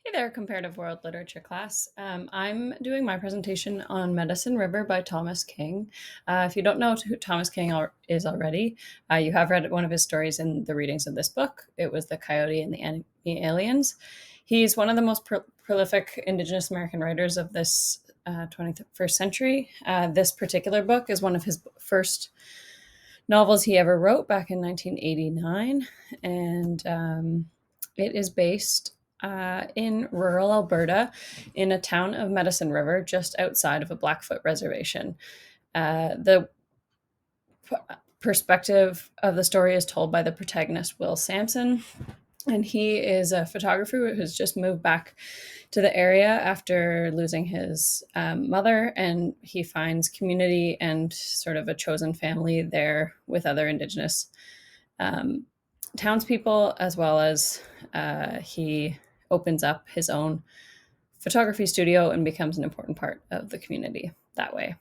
Hey there, Comparative World Literature class. I'm doing my presentation on Medicine River by Thomas King. If you don't know who Thomas King is already, you have read one of his stories in the readings of this book. It was The Coyote and the Enemy Aliens. He's one of the most prolific Indigenous American writers of this 21st century. This particular book is one of his first novels he ever wrote back in 1989, and it is based in rural Alberta in a town of Medicine River, just outside of a Blackfoot reservation. The perspective of the story is told by the protagonist, Will Sampson, and he is a photographer who's just moved back to the area after losing his mother, and he finds community and sort of a chosen family there with other Indigenous townspeople, as well as he opens up his own photography studio and becomes an important part of the community that way.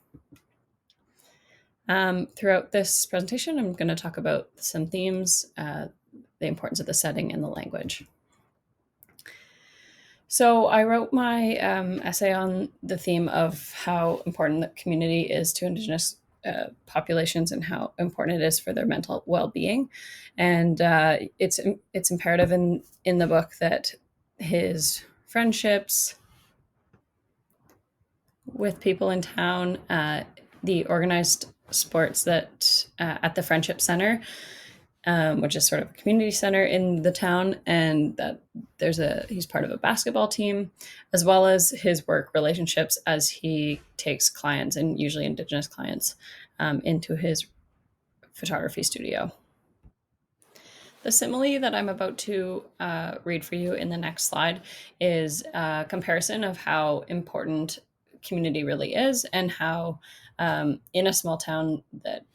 Throughout this presentation, I'm going to talk about some themes, the importance of the setting, and the language. So I wrote my essay on the theme of how important the community is to Indigenous populations and how important it is for their mental well-being. And it's imperative in the book that his friendships with people in town, the organized sports that at the Friendship Center, which is sort of a community center in the town, and that he's part of a basketball team, as well as his work relationships as he takes clients, and usually Indigenous clients, into his photography studio. The simile that I'm about to read for you in the next slide is a comparison of how important community really is, and how in a small town that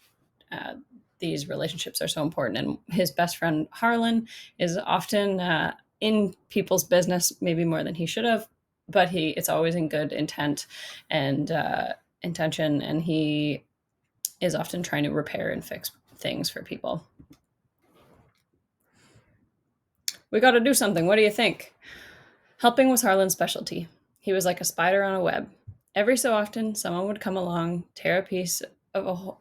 these relationships are so important. And his best friend Harlan is often in people's business, maybe more than he should have, but it's always in good intent and intention, and he is often trying to repair and fix things for people. We got to do something. What do you think? Helping was Harlan's specialty. He was like a spider on a web. Every so often, someone would come along, tear a piece of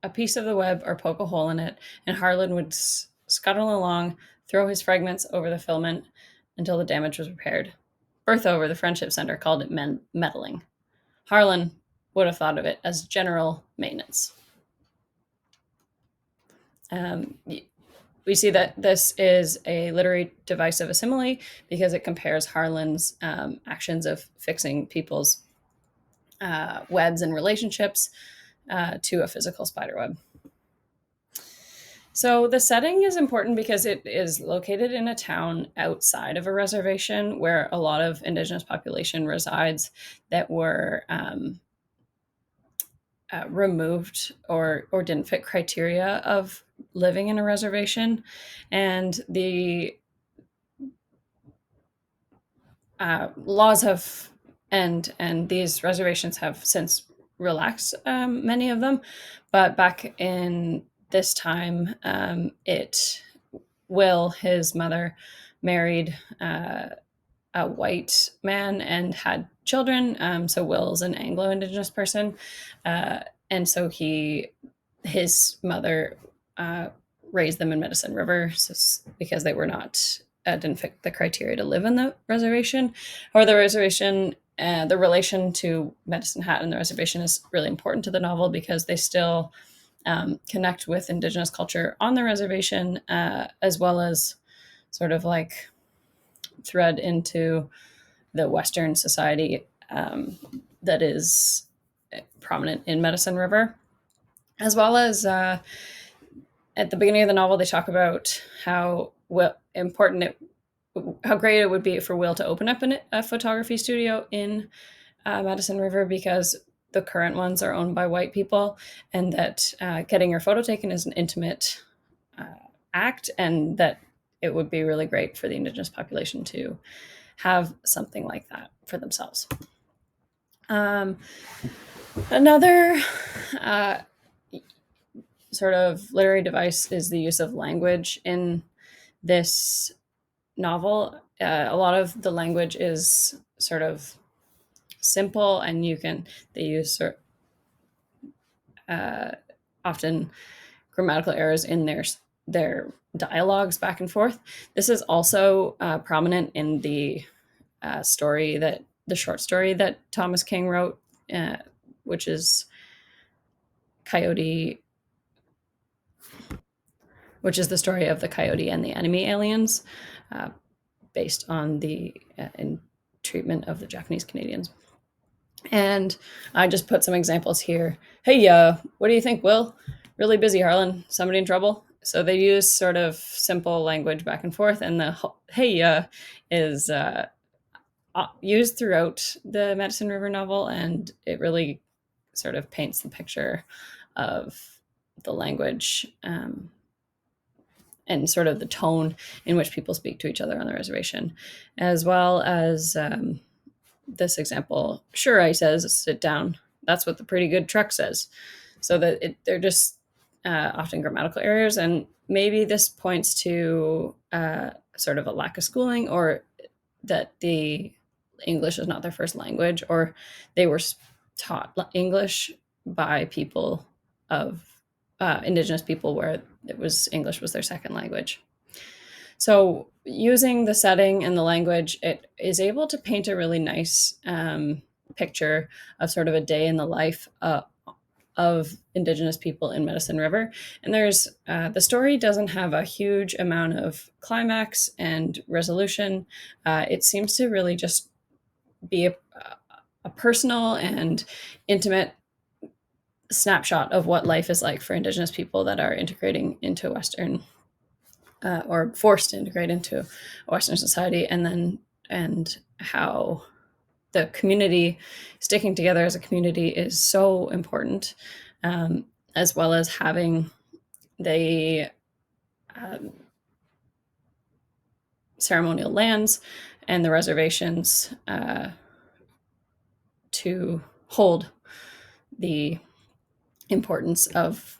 the web or poke a hole in it, and Harlan would scuttle along, throw his fragments over the filament until the damage was repaired. Bertha over the Friendship Center called it meddling. Harlan would have thought of it as general maintenance. We see that this is a literary device of a simile because it compares Harlan's actions of fixing people's webs and relationships to a physical spiderweb. So the setting is important because it is located in a town outside of a reservation where a lot of Indigenous population resides that were removed or didn't fit criteria of living in a reservation. And the laws have and these reservations have since relaxed many of them, but back in this time, Will, his mother, married a white man and had children. So Will's an Anglo-Indigenous person, and so his mother raised them in Medicine River because they were not didn't fit the criteria to live in the reservation. Or the reservation, the relation to Medicine Hat and the reservation is really important to the novel because they still connect with Indigenous culture on the reservation, as well as sort of like thread into the Western society that is prominent in Medicine River. As well as at the beginning of the novel, they talk about how great it would be for Will to open up a photography studio in Medicine River because the current ones are owned by white people, and that getting your photo taken is an intimate act, and that it would be really great for the Indigenous population to have something like that for themselves. Another sort of literary device is the use of language in this novel. A lot of the language is sort of simple, and they use uh, often grammatical errors in their dialogues back and forth. This is also prominent in the short story that Thomas King wrote, uh, which is Coyote, which is the story of the coyote and the enemy aliens, uh, based on the treatment of the Japanese Canadians. And I just put some examples here. Hey, what do you think, Will? Really busy, Harlan. Somebody in trouble? So they use sort of simple language back and forth, and the hey, is used throughout the Madison River novel, and it really sort of paints the picture of the language, and sort of the tone in which people speak to each other on the reservation, as well as this example. Sure, I says, sit down. That's what the pretty good truck says. So that they're just often grammatical errors, and maybe this points to sort of a lack of schooling, or that the English is not their first language, or they were taught English by people of Indigenous people where English was their second language. So using the setting and the language, it is able to paint a really nice picture of sort of a day in the life of Indigenous people in Medicine River. And the story doesn't have a huge amount of climax and resolution. It seems to really just be a personal and intimate snapshot of what life is like for Indigenous people that are integrating into Western, or forced to integrate into a Western society, and how the community sticking together as a community is so important, as well as having the um, ceremonial lands and the reservations to hold the importance of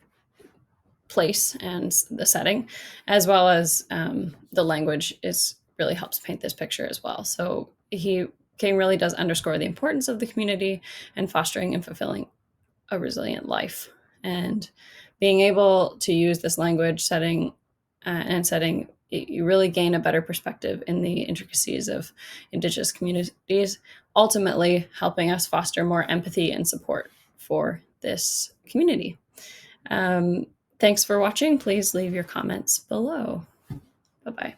place and the setting, as well as the language is really helps paint this picture as well. So King really does underscore the importance of the community and fostering and fulfilling a resilient life. And being able to use this language setting, you really gain a better perspective in the intricacies of Indigenous communities, ultimately helping us foster more empathy and support for this community. Um, Thanks for watching. Please leave your comments below. Bye-bye.